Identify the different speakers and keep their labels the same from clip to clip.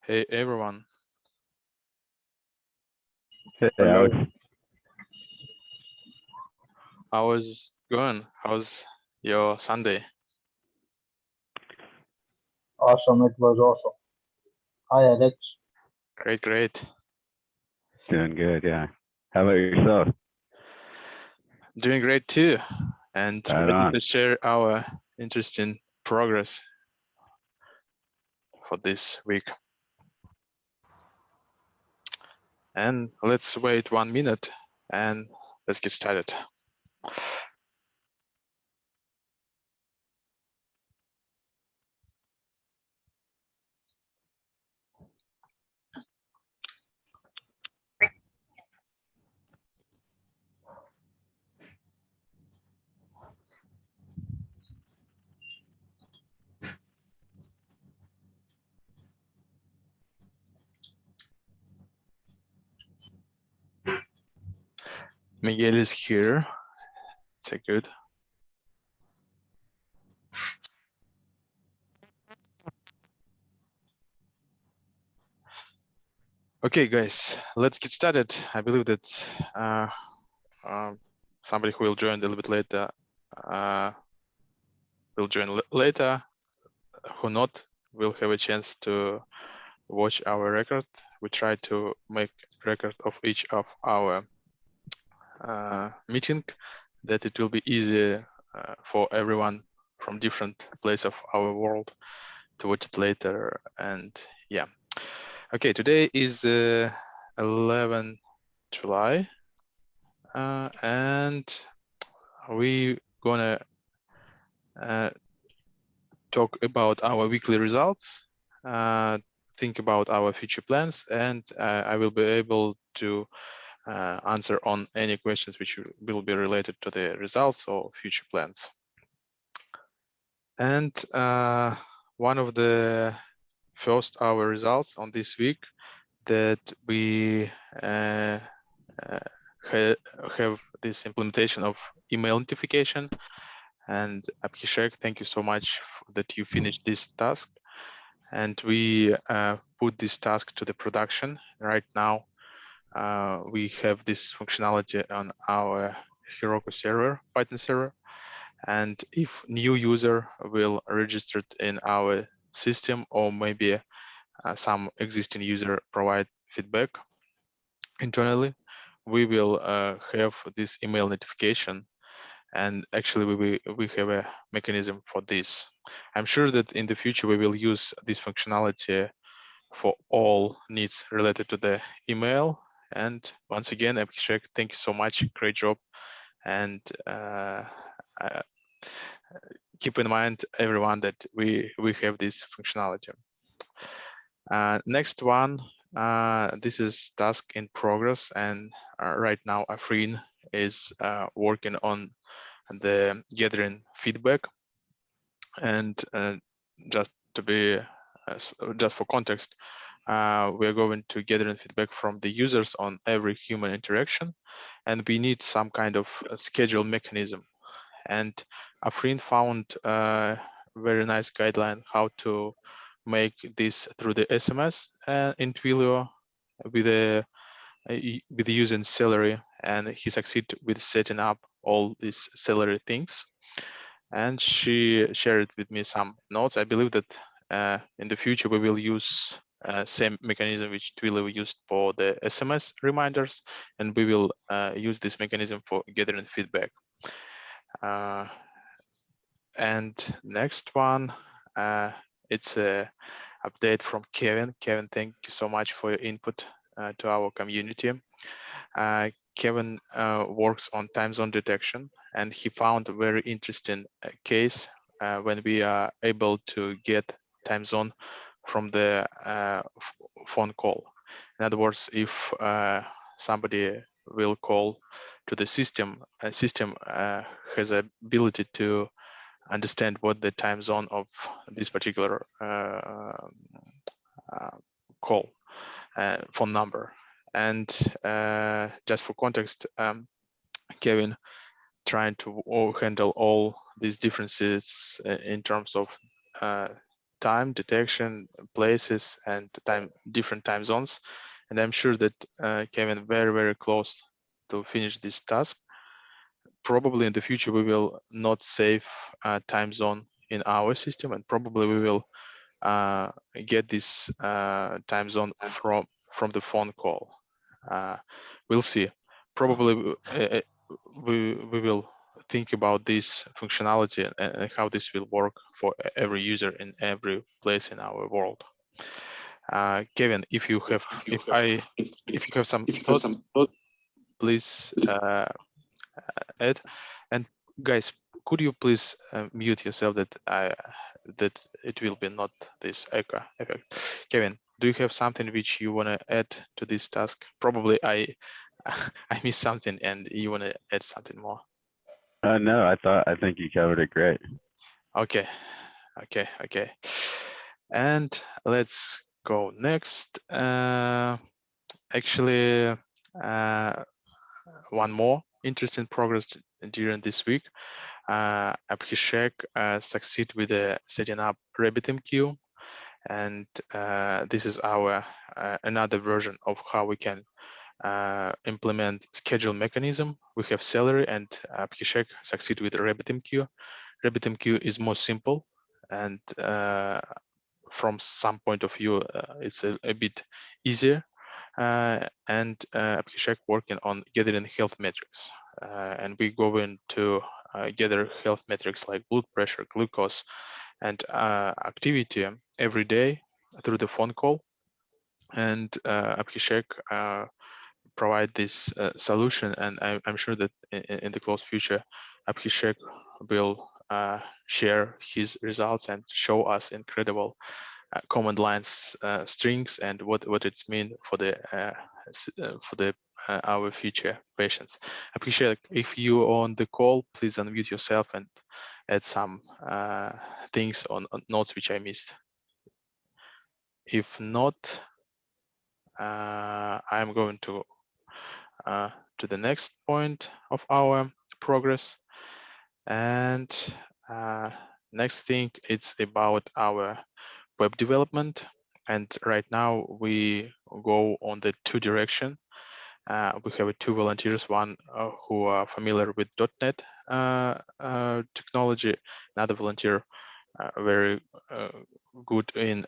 Speaker 1: Hey everyone,
Speaker 2: Hey,
Speaker 3: Hello.
Speaker 2: Alex.
Speaker 1: how's it going? How's your Sunday?
Speaker 3: Awesome. It was awesome. Hi, Alex.
Speaker 1: Great, great.
Speaker 2: Doing good, yeah. How about yourself?
Speaker 1: Doing great too, and
Speaker 2: Right
Speaker 1: ready
Speaker 2: on.
Speaker 1: to share our interesting progress for this week. And let's wait 1 minute and let's get started. Miguel is here. It's a good. Okay, guys, let's get started. I believe that somebody who will join a little bit later will join later. Who not will have a chance to watch our record. We try to make record of each of our meeting, that it will be easy for everyone from different place of our world to watch it later. And yeah, okay, today is 11 July, and we gonna talk about our weekly results, think about our future plans, and I will be able to answer on any questions which will be related to the results or future plans. And one of the first our results on this week that we have this implementation of email notification. And Abhishek, thank you so much that you finished this task. And we put this task to the production. Right now, we have this functionality on our Heroku server, Python server. And if new user will register in our system, or maybe some existing user provide feedback internally, we will have this email notification. And actually, we have a mechanism for this. I'm sure that in the future, we will use this functionality for all needs related to the email. And once again, Abhishek, thank you so much. Great job. And keep in mind, everyone, that we have this functionality. Next one, this is task in progress. And right now, Afrin is working on the gathering feedback. And just to be, just for context, we are going to gather feedback from the users on every human interaction, and we need some kind of schedule mechanism. And Afrin found a very nice guideline how to make this through the SMS in Twilio with the using Celery, and he succeeded with setting up all these Celery things. And she shared with me some notes. I believe that in the future we will use same mechanism which Twilio used for the SMS reminders, and we will use this mechanism for gathering feedback. And next one, it's a update from Kevin. Kevin, thank you so much for your input to our community. Kevin works on time zone detection, and he found a very interesting case when we are able to get time zone from the phone call. In other words, if somebody will call to the system, system has the ability to understand what the time zone of this particular call phone number. And just for context, Kevin trying to handle all these differences in terms of time detection, places, and different time zones. And I'm sure that Kevin very close to finish this task. Probably in the future we will not save time zone in our system, and probably we will get this time zone from the phone call. We'll see. Probably we will think about this functionality and how this will work for every user in every place in our world. Kevin, if you have some thoughts, please add. And guys, could you please mute yourself that it will be not this echo effect. Kevin, do you have something which you want to add to this task? Probably I missed something and you want to add something more.
Speaker 2: No, I think you covered it great.
Speaker 1: Okay. And let's go next. Actually, one more interesting progress during this week. Abhishek succeed with setting up RabbitMQ, and this is our another version of how we can implement schedule mechanism. We have Celery, and Abhishek succeed with RabbitMQ. RabbitMQ is more simple, and from some point of view, it's a bit easier. And Abhishek working on gathering health metrics, and we go into gather health metrics like blood pressure, glucose, and activity every day through the phone call. And Abhishek provide this solution, and I'm sure that in the close future, Abhishek will share his results and show us incredible command lines strings and what it's mean for the our future patients. Abhishek, if you on the call, please unmute yourself and add some things on notes which I missed. If not, I'm going to the next point of our progress. And next thing, it's about our web development. And right now we go on the two direction. We have two volunteers, one who are familiar with .NET technology, another volunteer very good in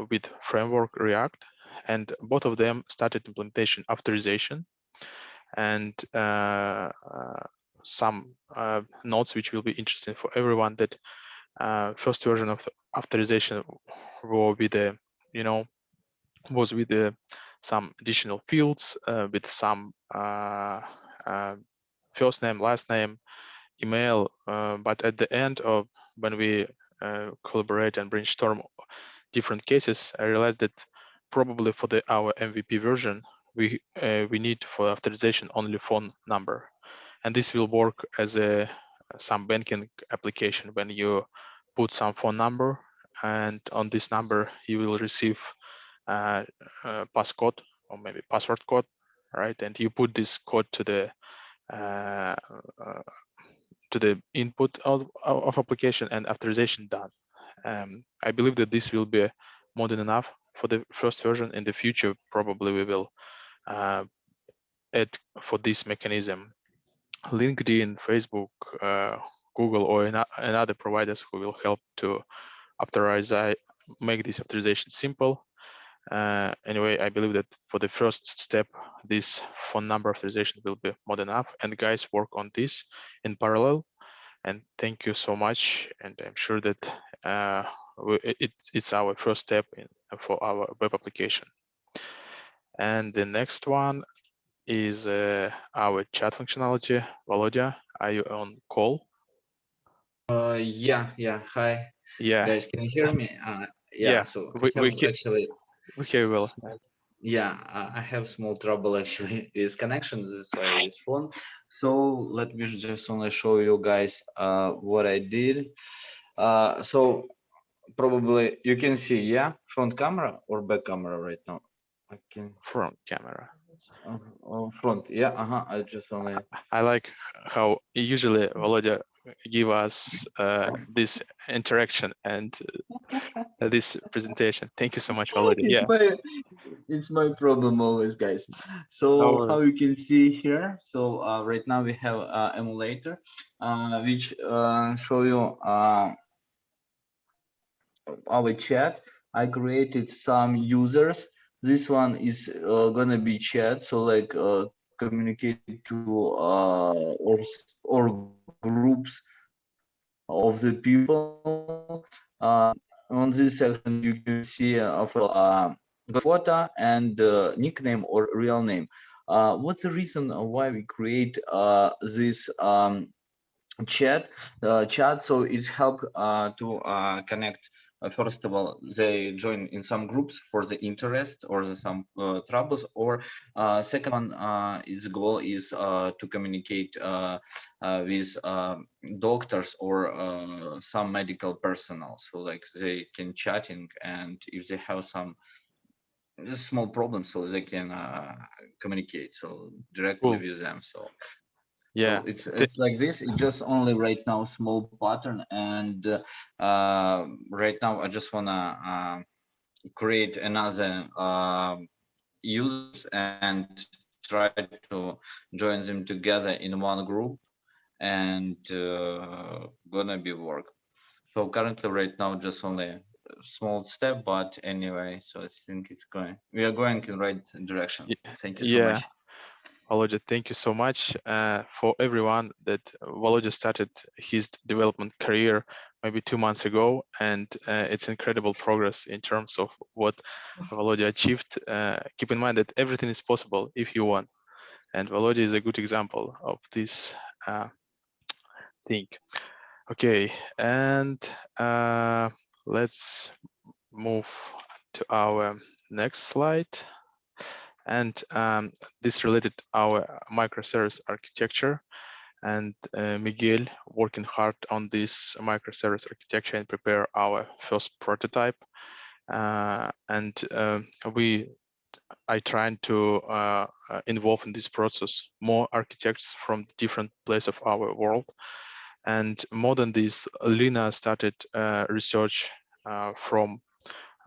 Speaker 1: with framework React, and both of them started implementation authorization and some notes which will be interesting for everyone. That first version of the authorization will be the was with some additional fields with some first name, last name, email, but at the end of when we collaborate and brainstorm different cases, I realized that probably for our MVP version, we need for authorization only phone number, and this will work as some banking application. When you put some phone number, and on this number you will receive passcode or maybe password code, right? And you put this code to the input of application, and authorization done. I believe that this will be modern enough for the first version. In the future, probably we will add for this mechanism LinkedIn, Facebook, Google, or another providers who will help to make this authorization simple. Anyway, I believe that for the first step, this phone number authorization will be more than enough, and guys work on this in parallel. And thank you so much. And I'm sure that it's our first step for our web application. And the next one is our chat functionality. Volodya, are you on call?
Speaker 4: Yeah. Hi,
Speaker 1: Yeah.
Speaker 4: guys. Can you hear me?
Speaker 1: Yeah.
Speaker 4: So
Speaker 1: We
Speaker 4: actually.
Speaker 1: we hear you well.
Speaker 4: Yeah, I have small trouble actually with connection. That's why I use phone. So let me just only show you guys what I did. So probably you can see, yeah, front camera or back camera right now. I can
Speaker 1: Front camera.
Speaker 4: front. Yeah. I just only.
Speaker 1: I like how usually Volodya give us this interaction, and this presentation. Thank you so much, Volodya.
Speaker 4: It's
Speaker 1: Yeah,
Speaker 4: my it's my problem always, guys.
Speaker 1: no
Speaker 4: So how
Speaker 1: worries.
Speaker 4: you can see here, so right now we have emulator, which show you our chat. I created some users. This one is gonna be chat, so like communicate to or groups of the people. On this section, you can see first of all photo and nickname or real name. What's the reason why we create this chat? So it's help to connect. First of all, they join in some groups for the interest or the some troubles, or second one, its goal is to communicate with doctors or some medical personnel, so like they can chatting, and if they have some small problems, so they can communicate so directly
Speaker 1: Cool.
Speaker 4: with them. So
Speaker 1: Yeah.
Speaker 4: it's like this. It's just only right now small pattern, and right now I just wanna create another users and try to join them together in one group, and gonna be work. So currently right now just only a small step, but anyway, so I think it's going. We are going in right direction. Thank you so
Speaker 1: Yeah.
Speaker 4: much.
Speaker 1: Volodya, thank you so much for everyone that Volodya started his development career maybe 2 months ago, and it's incredible progress in terms of what Volodya achieved. Keep in mind that everything is possible if you want, and Volodya is a good example of this thing. Okay, and let's move to our next slide. And this related our microservice architecture, and Miguel working hard on this microservice architecture and prepare our first prototype. And I trying to involve in this process more architects from different places of our world. And more than this, Lina started research from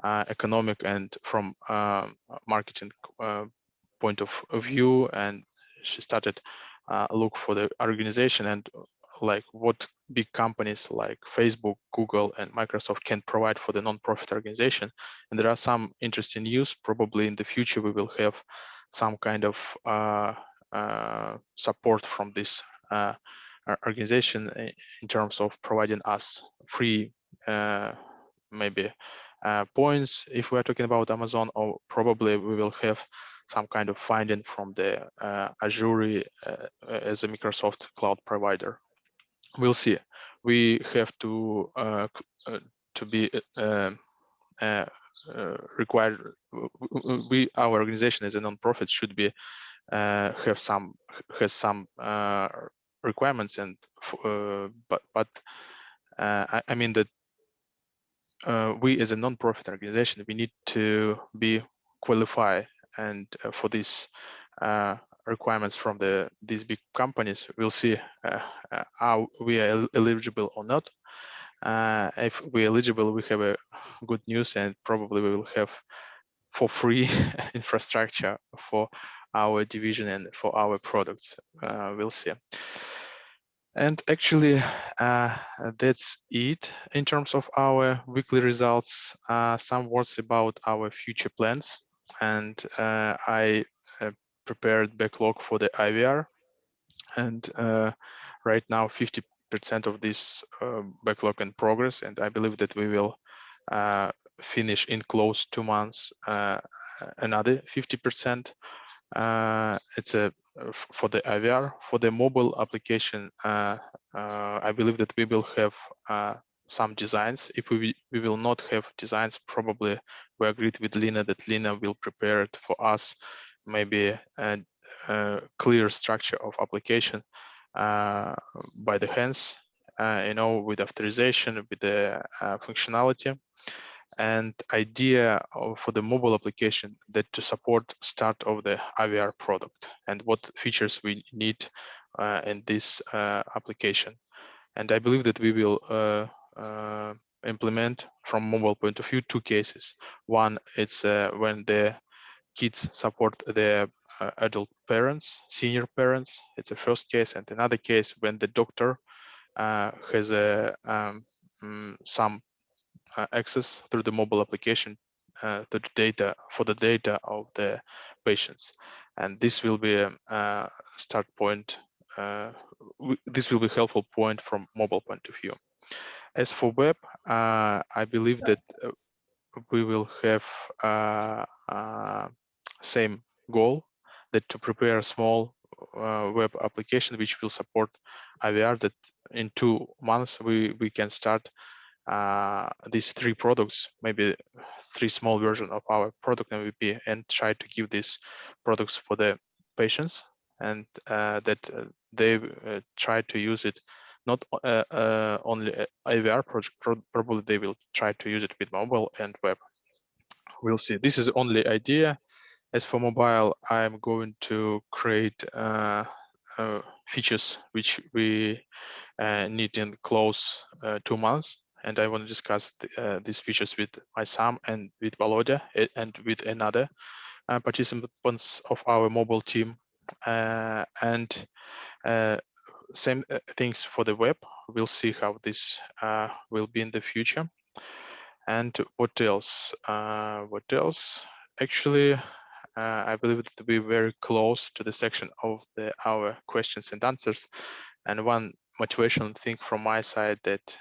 Speaker 1: economic and from marketing point of view, and she started look for the organization and like what big companies like Facebook, Google, and Microsoft can provide for the non-profit organization. And there are some interesting news. Probably in the future we will have some kind of support from this organization in terms of providing us free maybe points if we are talking about Amazon, or probably we will have some kind of finding from the Azure as a Microsoft cloud provider. We'll see. We have to be required. Our organization as a non-profit should be has some requirements, and but I mean that we as a non-profit organization, we need to be qualified, and for these requirements from these big companies, we'll see how we are eligible or not. If we're eligible, we have a good news, and probably we will have for free infrastructure for our division and for our products. We'll see. And actually, that's it in terms of our weekly results. Some words about our future plans. And I prepared backlog for the IVR. And right now, 50% of this backlog in progress. And I believe that we will finish in close 2 months another 50%. It's a for the IVR. For the mobile application, I believe that we will have some designs. If we will not have designs, probably we agreed with Lina that Lina will prepare it for us, maybe a clear structure of application by the hands, with authorization, with the functionality. And idea for the mobile application that to support start of the IVR product and what features we need in this application. And I believe that we will implement from mobile point of view 2 cases. One, it's when the kids support their adult parents, senior parents. It's a first case, and another case when the doctor has some access through the mobile application to the data for the data of the patients, and this will be a start point. This will be helpful point from mobile point of view. As for web, I believe that we will have same goal, that to prepare a small web application which will support IVR, that in 2 months we can start these 3 products, maybe 3 small versions of our product MVP, and try to give these products for the patients, and that they try to use it not only IVR project, probably they will try to use it with mobile and web. We'll see. This is only idea. As for mobile, I'm going to create features which we need in close 2 months, and I want to discuss these features with my Sam and with Volodya and with another participants of our mobile team, and same things for the web. We'll see how this will be in the future. And what else? What else? Actually, I believe it to be very close to the section of our questions and answers. And one motivational thing from my side, that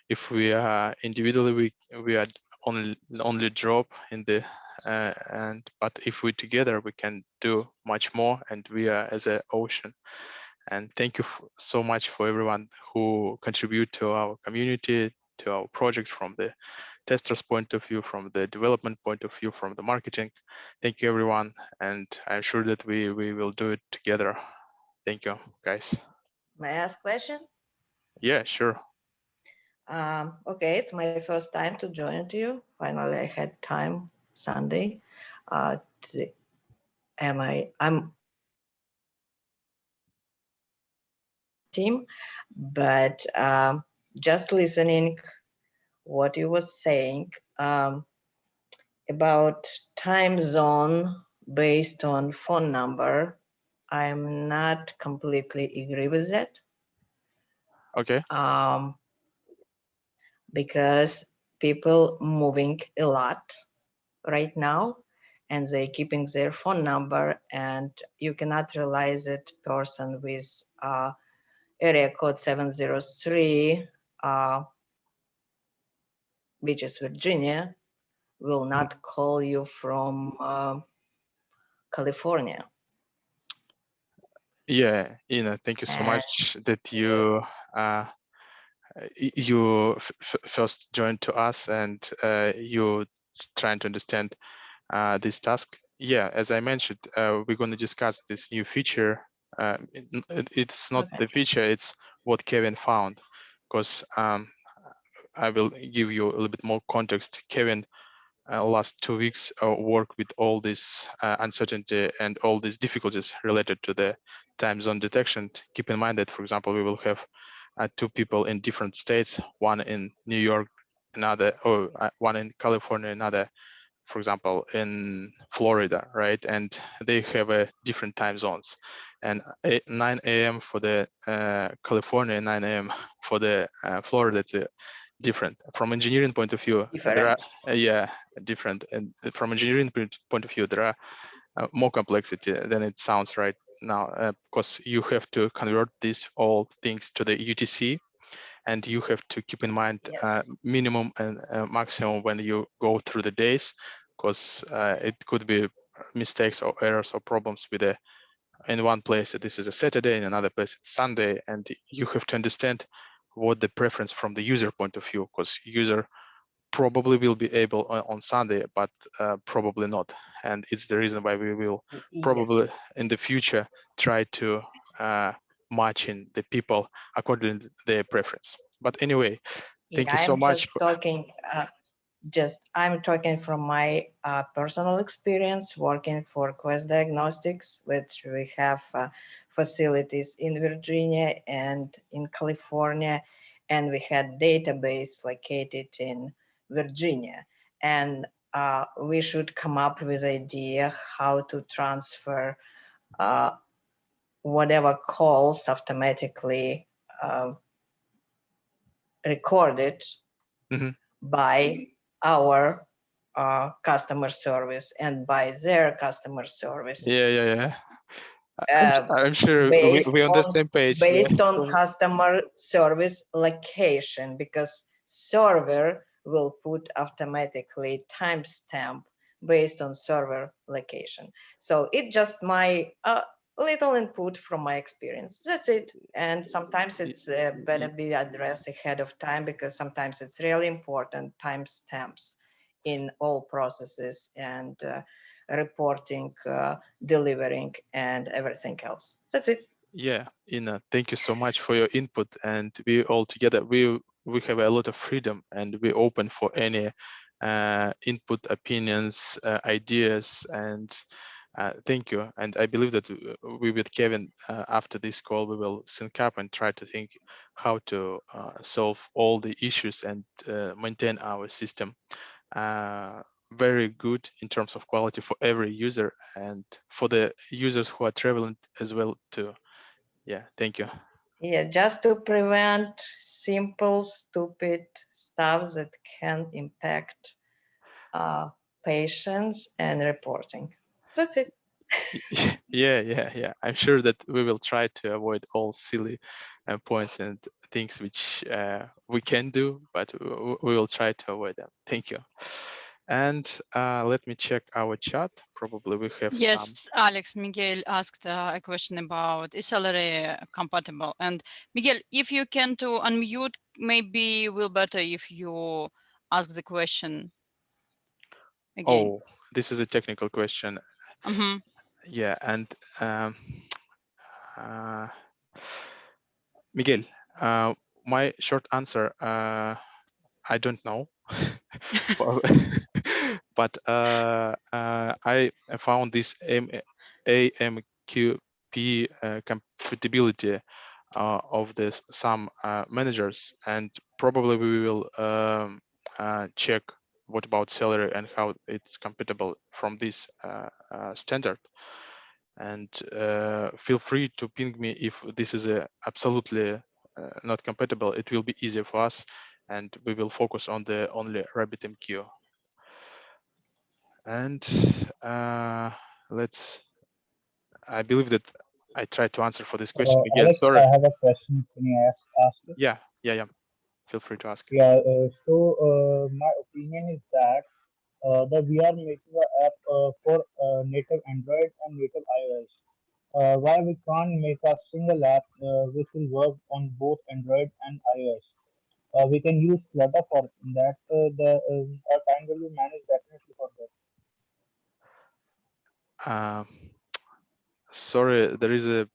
Speaker 1: if we are individually, we are only drop in the but if we together, we can do much more, and we are as an ocean. And thank you so much for everyone who contribute to our community, to our project, from the testers point of view, from the development point of view, from the marketing. Thank you, everyone. And I'm sure that we will do it together. Thank you, guys.
Speaker 5: May I ask a question?
Speaker 1: Yeah, sure.
Speaker 5: Okay, it's my first time to join to you. Finally, I had time Sunday. I'm team, but just listening what you was saying about time zone based on phone number, I'm not completely agree with that.
Speaker 1: Okay.
Speaker 5: Because people moving a lot right now, and they keeping their phone number, and you cannot realize that person with area code 703, which is Virginia, will not call you from California.
Speaker 1: Yeah, Ina, thank you so
Speaker 5: And
Speaker 1: much that you first joined to us, and you trying to understand this task. Yeah, as I mentioned, we're going to discuss this new feature. It's not
Speaker 5: okay.
Speaker 1: the feature, it's what Kevin found, because I will give you a little bit more context. Kevin last 2 weeks work with all this uncertainty and all these difficulties related to the time zone detection. Keep in mind that, for example, we will have 2 people in different states, one in New York, another, or one in California, another, for example, in Florida, right? And they have a different time zones. And 9 a.m. for the California, 9 a.m. for the Florida, it's different. From engineering point of view, there are
Speaker 5: Different.
Speaker 1: different. And from engineering point of view, there are more complexity than it sounds right now, because you have to convert these all things to the UTC, and you have to keep in mind
Speaker 5: Yes.
Speaker 1: minimum and maximum when you go through the days, because it could be mistakes or errors or problems with the in one place this is a Saturday, in another place it's Sunday, and you have to understand what the preference from the user point of view, because user probably will be able on Sunday, but probably not. And it's the reason why we will probably
Speaker 5: Yes.
Speaker 1: in the future try to match in the people according to their preference. But anyway, thank
Speaker 5: Yeah,
Speaker 1: you so
Speaker 5: I'm
Speaker 1: much.
Speaker 5: just talking. I'm talking from my personal experience working for Quest Diagnostics, which we have facilities in Virginia and in California. and we had database located in Virginia, and we should come up with idea how to transfer whatever calls automatically recorded
Speaker 1: Mhm.
Speaker 5: by our customer service and by their customer service
Speaker 1: Yeah. I'm sure
Speaker 5: based
Speaker 1: we're on the
Speaker 5: on
Speaker 1: same page. Yeah. So,
Speaker 5: customer service location, because server will put automatically timestamp based on server location. So it just my little input from my experience. That's it. And sometimes it's better be addressed ahead of time, because sometimes it's really important timestamps in all processes and reporting, delivering, and everything else. That's it.
Speaker 1: yeah, Ina, thank you so much for your input. And we all together, we have a lot of freedom, and we open for any input, opinions, ideas, and thank you. And I believe that we with Kevin, after this call, we will sync up and try to think how to solve all the issues and maintain our system very good in terms of quality for every user and for the users who are traveling as well too. Yeah, thank you.
Speaker 5: Yeah, just to prevent simple, stupid stuff that can impact patients and reporting. That's it.
Speaker 1: Yeah. I'm sure that we will try to avoid all silly points and things which we can do, but we will try to avoid them. Thank you. And let me check our chat. Probably we have some.
Speaker 6: Yes, Alex, Miguel asked a question about is Celery compatible? And Miguel, if you can to unmute, maybe will better if you ask the question again.
Speaker 1: Oh, this is a technical question.
Speaker 6: Mhm.
Speaker 1: Yeah, and uh, Miguel, my short answer, I don't know. But I found this AMQP compatibility of this some managers, and probably we will check what about Celery and how it's compatible from this standard. And feel free to ping me if this is absolutely not compatible. It will be easier for us, and we will focus on the only RabbitMQ. And let's. I believe that I tried to answer for this question again.
Speaker 3: Alex,
Speaker 1: Sorry.
Speaker 3: I have a question. Can I ask it?
Speaker 1: Yeah. Feel free to ask.
Speaker 3: Yeah, my opinion is that we are making an app for native Android and native iOS. Why we can't make a single app which will work on both Android and iOS? We can use Flutter for that. Our time will be managed definitely for that.
Speaker 1: Sorry, there is a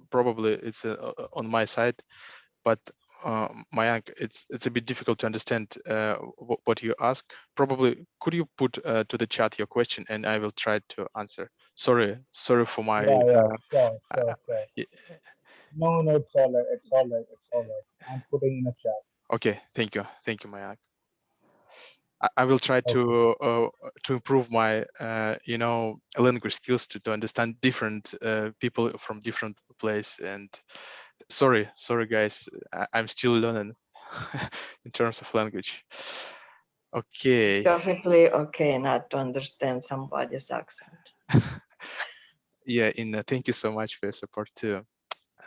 Speaker 1: probably it's on my side, but Mayank, it's a bit difficult to understand what you ask. Probably could you put to the chat your question, and I will try to answer. Sorry for my.
Speaker 3: Yeah, sure.
Speaker 1: Y-
Speaker 3: No, it's all right. It's all right. I'm putting in a chat.
Speaker 1: Okay, thank you, Mayank. I will try
Speaker 3: Okay.
Speaker 1: to improve my language skills to understand different people from different place. And sorry guys, I'm still learning in terms of language. Okay.
Speaker 5: Perfectly okay not to understand somebody's accent.
Speaker 1: Yeah, Inna, thank you so much for your support too.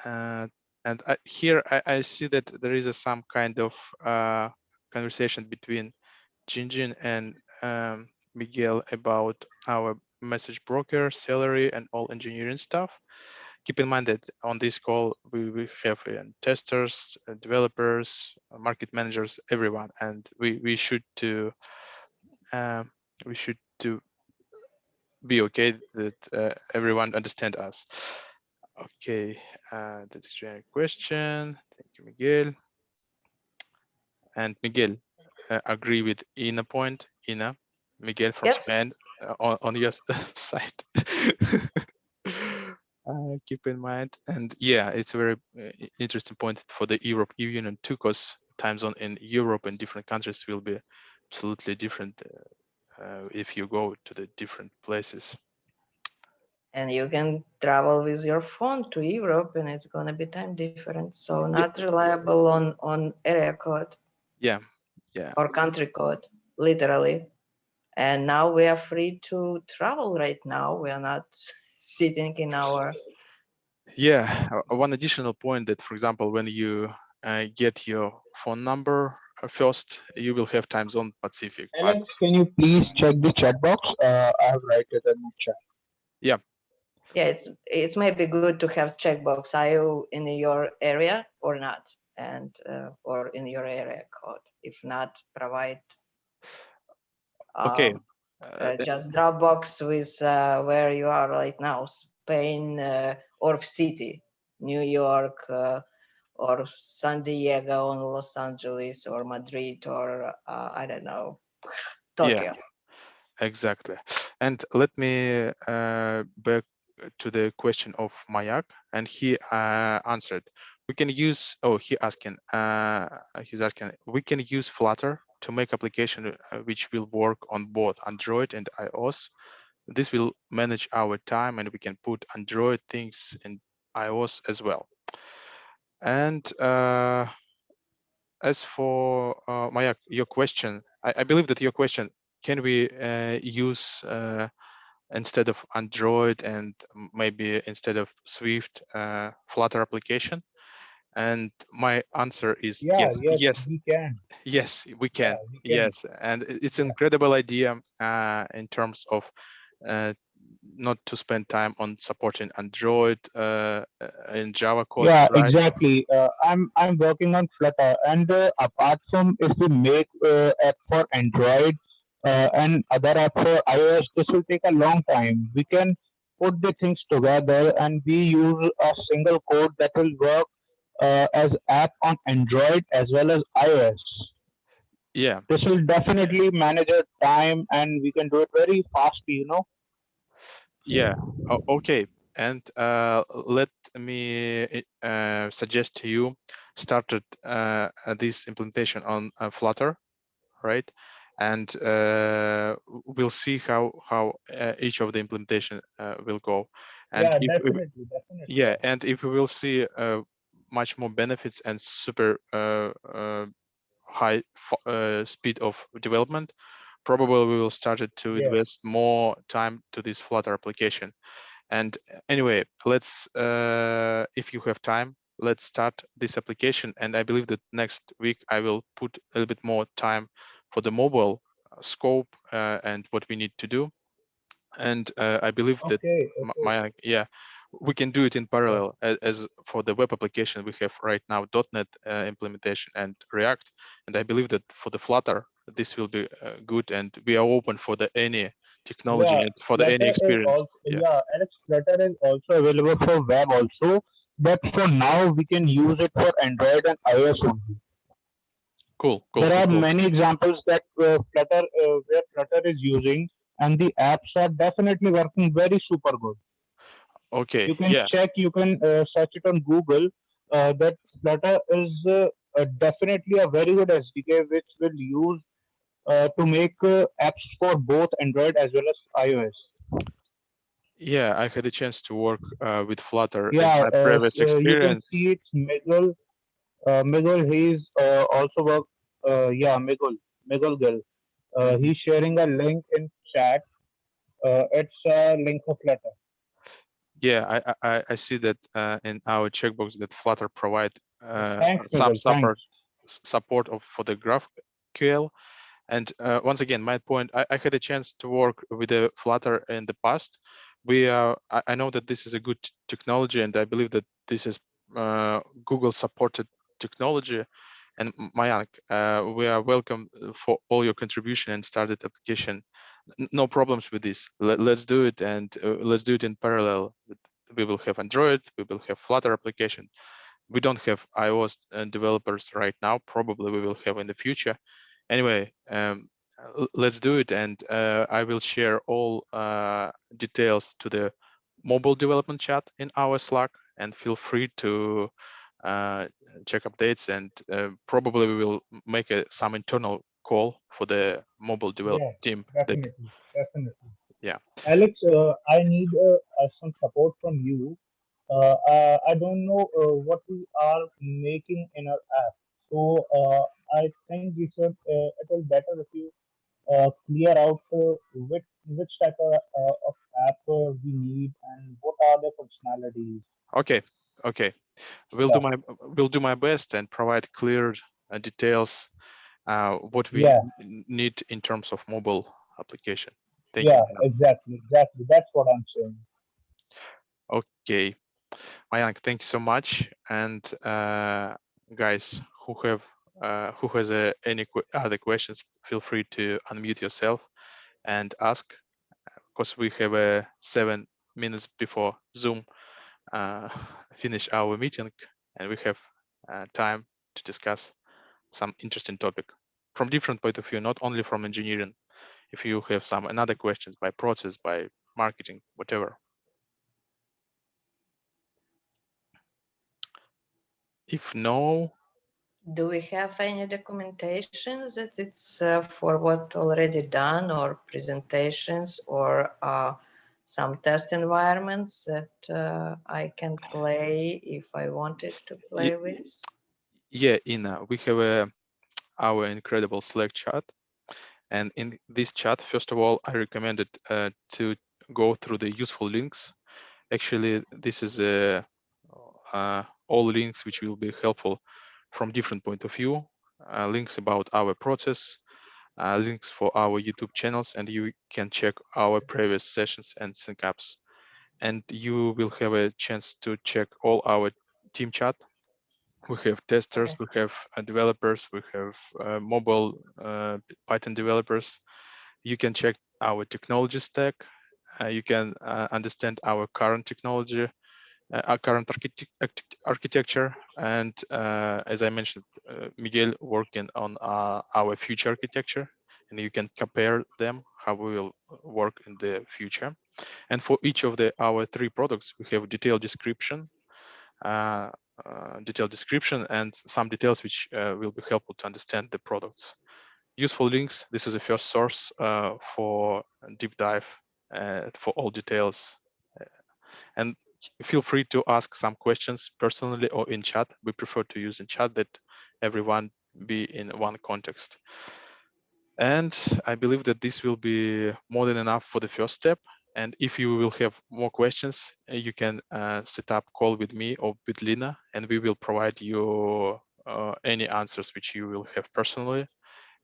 Speaker 1: And here I see that there is some kind of conversation between Jinjin and Miguel about our message broker, Celery, and all engineering stuff. Keep in mind that on this call, we have testers, developers, market managers, everyone, and we should to be okay that everyone understand us. Okay, that's a question. Thank you, Miguel. And Miguel, agree with Ina point. Ina, Miguel from
Speaker 5: Yes.
Speaker 1: Spain on your side. Keep in mind, and yeah, it's a very interesting point for the Europe Union too, because time zone in Europe and different countries will be absolutely different if you go to the different places.
Speaker 5: And you can travel with your phone to Europe and it's going to be time difference. So
Speaker 1: Yeah,
Speaker 5: not reliable on area code
Speaker 1: yeah.
Speaker 5: or country code, literally. And now we are free to travel right now. We are not sitting in our.
Speaker 1: Yeah, one additional point that, for example, when you get your phone number first, you will have time zone Pacific. But
Speaker 3: Alex, can you please check the chat box? I have written it in the chat.
Speaker 1: yeah,
Speaker 5: Yeah, it's maybe good to have checkbox. Are you in your area or not? And or in your area code. If not, provide
Speaker 1: okay.
Speaker 5: just Dropbox with where you are right now, Spain or city, New York or San Diego or Los Angeles or Madrid or I don't know,
Speaker 1: Yeah,
Speaker 5: Tokyo.
Speaker 1: exactly. And let me back to the question of Mayak, and he answered. We can use. Oh, he's asking. We can use Flutter to make application which will work on both Android and iOS. This will manage our time, and we can put Android things in iOS as well. And as for Mayak, your question, I believe that your question, can we use instead of Android and maybe instead of Swift Flutter application? And my answer is
Speaker 3: Yeah,
Speaker 1: yes,
Speaker 3: yes,
Speaker 1: yes,
Speaker 3: we can.
Speaker 1: yes, we
Speaker 3: Yeah,
Speaker 1: can.
Speaker 3: we can.
Speaker 1: Yes, and it's an
Speaker 3: Yeah.
Speaker 1: incredible idea in terms of uh, not to spend time on supporting Android in Java code,
Speaker 3: Yeah,
Speaker 1: right?
Speaker 3: exactly. I'm working on Flutter, and apart from if we make app for Android and other app for iOS, this will take a long time. We can put the things together, and we use a single code that will work as app on Android as well as iOS.
Speaker 1: Yeah,
Speaker 3: This will definitely manage our time, and we can do it very fast.
Speaker 1: yeah. Okay. And let me suggest to you started this implementation on Flutter, right? And we'll see how each of the implementation will go. And
Speaker 3: Yeah,
Speaker 1: if
Speaker 3: definitely, definitely.
Speaker 1: yeah, and if we will see much more benefits and super high speed of development, probably we will start to
Speaker 3: Yeah.
Speaker 1: invest more time to this Flutter application. And anyway, let's if you have time, let's start this application. And I believe that next week I will put a little bit more time for the mobile scope and what we need to do. And I believe that
Speaker 3: Okay. Okay.
Speaker 1: yeah, we can do it in
Speaker 3: Yeah.
Speaker 1: parallel. As for the web application, we have right now .NET implementation and React, and I believe that for the Flutter, this will be good, and we are open for the any technology
Speaker 3: Yeah,
Speaker 1: and for the any
Speaker 3: Flutter is
Speaker 1: experience.
Speaker 3: also
Speaker 1: Yeah,
Speaker 3: yeah, Alex, Flutter is also available for web also, but for now we can use it for Android and iOS only.
Speaker 1: cool, cool,
Speaker 3: There
Speaker 1: cool,
Speaker 3: are
Speaker 1: cool.
Speaker 3: many examples that Flutter where Flutter is using, and the apps are definitely working very super good.
Speaker 1: Okay,
Speaker 3: You can
Speaker 1: yeah,
Speaker 3: check, you can search it on Google. That Flutter is definitely a very good SDK which will use to make apps for both Android as well as iOS.
Speaker 1: yeah. I had a chance to work with Flutter in
Speaker 3: Yeah,
Speaker 1: my previous
Speaker 3: you can
Speaker 1: experience.
Speaker 3: see it's Miguel. Miguel, he's also work. Yeah, Miguel Gill.
Speaker 1: Mhm.
Speaker 3: He's sharing a link in chat. It's a link for Flutter.
Speaker 1: Yeah, I see that in our checkbox that Flutter provide
Speaker 3: Thanks,
Speaker 1: some
Speaker 3: Miguel. Thanks.
Speaker 1: support of for the GraphQL. And once again, my point, I had a chance to work with the Flutter in the past. I know that this is a good technology, and I believe that this is Google supported technology. And Mayank, we are welcome for all your contribution and started application. No problems with this. Let's do it, and let's do it in parallel. We will have Android, we will have Flutter application. We don't have iOS developers right now. Probably we will have in the future. Anyway, let's do it, and I will share all details to the mobile development chat in our Slack, and feel free to check updates, and probably we will make some internal call for the mobile develop
Speaker 3: Yeah,
Speaker 1: team. That
Speaker 3: definitely, definitely.
Speaker 1: yeah.
Speaker 3: Alex, I need some support from you. I don't know what we are making in our app, so I think we should. It will better if you clear out which type of app we need and what are the functionalities.
Speaker 1: Okay, okay. We'll do
Speaker 3: Yeah,
Speaker 1: my best and provide clear details what we
Speaker 3: yeah,
Speaker 1: need in terms of mobile application. Thank you,
Speaker 3: yeah,
Speaker 1: Mayank.
Speaker 3: exactly, exactly. That's what I'm saying.
Speaker 1: Okay, Mayank, thank you so much. And guys who has any other questions, feel free to unmute yourself and ask, because we have 7 minutes before Zoom uh, finish our meeting, and we have time to discuss some interesting topic from different point of view, not only from engineering. If you have some another questions by process, by marketing, whatever. If no,
Speaker 5: Do we have any documentation that it's for what already done, or presentations, or some test environments that I can play if I wanted to play with?
Speaker 1: yeah, Ina, we have our incredible Slack chat. And in this chat, first of all, I recommended to go through the useful links. Actually, this is all links which will be helpful from different point of view. Links about our process, links for our YouTube channels, and you can check our previous sessions and sync-ups. And you will have a chance to check all our team chat. We have testers, we have developers, we have mobile Python developers. You can check our technology stack. You can understand our current technology, our current architecture, and as I mentioned, Miguel working on our future architecture, and you can compare them how we will work in the future. And for each of our 3 products, we have detailed description, uh, and some details which will be helpful to understand the products. Useful links. This is the first source for deep dive for all details. And feel free to ask some questions personally or in chat. We prefer to use in chat that everyone be in one context. And I believe that this will be more than enough for the first step. And if you will have more questions, you can set up call with me or with Lina, and we will provide you any answers which you will have personally,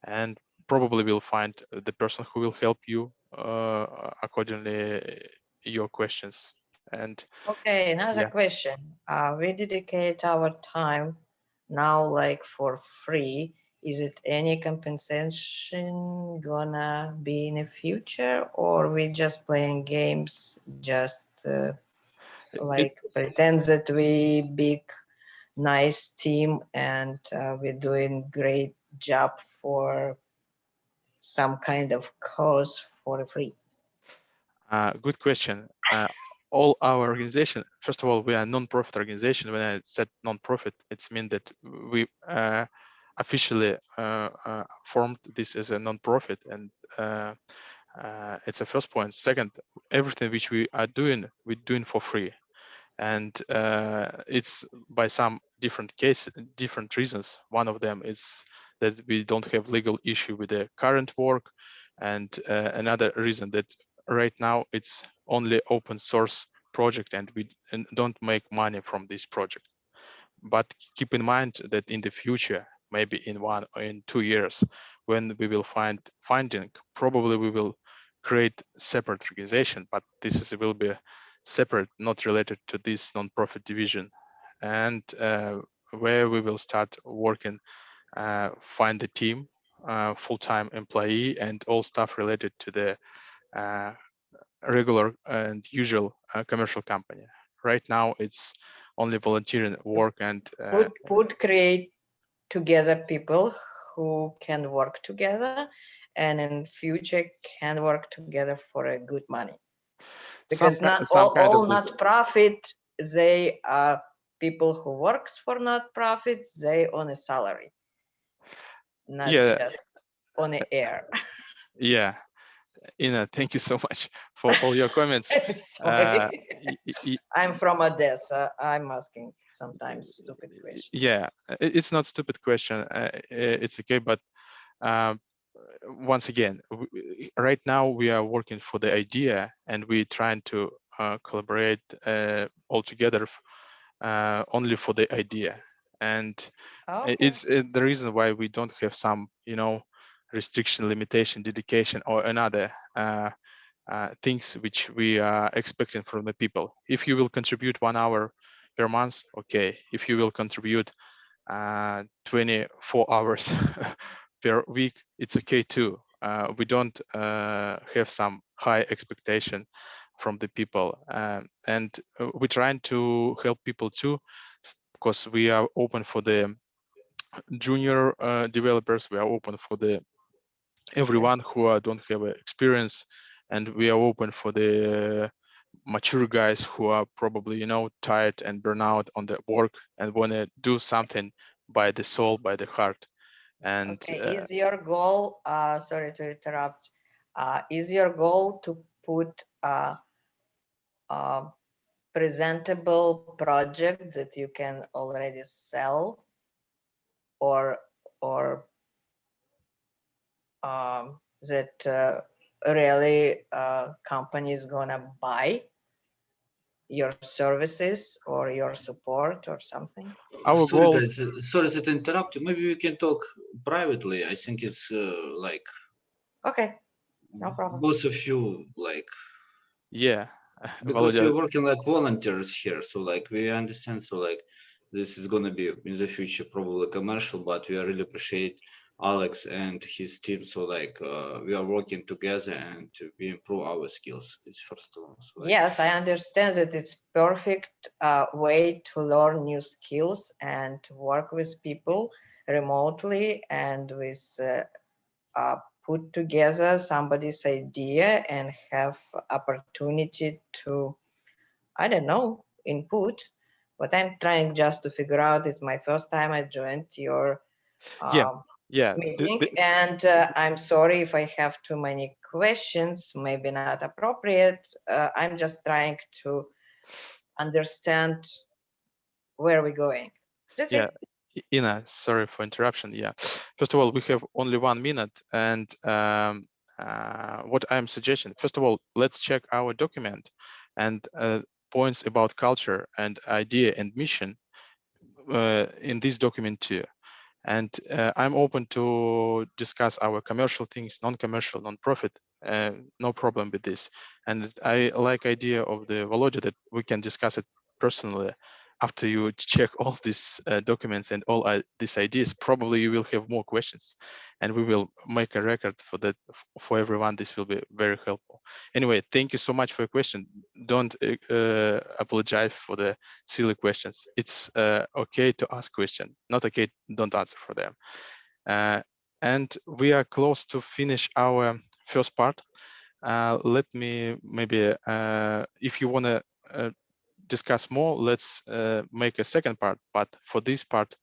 Speaker 1: and probably will find the person who will help you accordingly your questions. And
Speaker 5: Okay, another
Speaker 1: yeah,
Speaker 5: question. We dedicate our time now like for free. Is it any compensation gonna be in the future, or we just playing games, just
Speaker 1: it,
Speaker 5: like pretend that we big nice team and we're doing great job for some kind of cause for free?
Speaker 1: good question. All our organization, first of all, we are a non-profit organization. When I said non-profit, it's mean that we officially formed this as a non-profit, and it's a first point. Second, everything which we are doing, we're doing for free, and it's by some different cases, different reasons. One of them is that we don't have legal issue with the current work, and another reason that right now it's only open source project, and we don't make money from this project. But keep in mind that in the future, maybe in 1 or in 2 years, when we will find funding, probably we will create separate organization, but will be separate, not related to this non-profit division, and where we will start working, find the team, full-time employee, and all stuff related to the uh, regular and usual commercial company. Right now, it's only volunteering work, and
Speaker 5: Would create together people who can work together and in future can work together for a good money, because not
Speaker 1: some kind of
Speaker 5: all
Speaker 1: this.
Speaker 5: not profit, they people who works for not-profits, they on a salary, not
Speaker 1: Yeah.
Speaker 5: just on the air.
Speaker 1: Yeah. Ina, thank you so much for all your comments.
Speaker 5: Sorry.
Speaker 1: Y-
Speaker 5: I'm from Odessa. I'm asking sometimes stupid questions.
Speaker 1: yeah, it's not stupid question. It's okay, but um, once again, right now we are working for the idea, and we're trying to collaborate all together only for the idea. And
Speaker 5: Okay.
Speaker 1: it's the reason why we don't have some, restriction, limitation, dedication, or another things which we are expecting from the people. If you will contribute 1 hour per month, okay. If you will contribute 24 hours per week, it's okay too. We don't have some high expectation from the people, and we're trying to help people too, because we are open for the junior developers. We are open for the everyone who don't have experience, and we are open for the mature guys who are probably tired and burn out on the work and want to do something by the soul, by the heart. And
Speaker 5: Okay, is your goal, sorry to interrupt, is your goal to put a presentable project that you can already sell, or that really company is gonna buy your services or your support or something?
Speaker 1: our
Speaker 4: Sorry,
Speaker 1: goal,
Speaker 4: guys. Sorry that I interrupt you. Maybe we can talk privately. I think it's like
Speaker 5: Okay, no problem.
Speaker 4: both of you like
Speaker 1: yeah,
Speaker 4: because
Speaker 1: Volodya,
Speaker 4: we're working like volunteers here, so like we understand. So like this is gonna be in the future probably commercial, but we really appreciate Alex and his team. So like we are working together and we improve our skills. It's first of all. So like,
Speaker 5: Yes, I understand that it's perfect way to learn new skills and to work with people remotely and with put together somebody's idea and have opportunity to, I don't know, input. What I'm trying just to figure out is my first time I joined your
Speaker 1: yeah, yeah,
Speaker 5: meeting, and I'm sorry if I have too many questions, maybe not appropriate. I'm just trying to understand where we're going. That's
Speaker 1: yeah.
Speaker 5: it.
Speaker 1: Ina, sorry for interruption. Yeah, first of all, we have only 1 minute, and what I'm suggesting, first of all, let's check our document and points about culture and idea and mission in this document too. And I'm open to discuss our commercial things, non-commercial, non-profit, no problem with this. And I like idea of the Volodya that we can discuss it personally after you check all these documents and all these ideas. Probably you will have more questions, and we will make a record for that for everyone. This will be very helpful. Anyway, thank you so much for your question. Don't apologize for the silly questions. It's okay to ask question, not okay, don't answer for them. And we are close to finish our first part. Let me maybe, if you want to discuss more, let's make a second part. But for this part,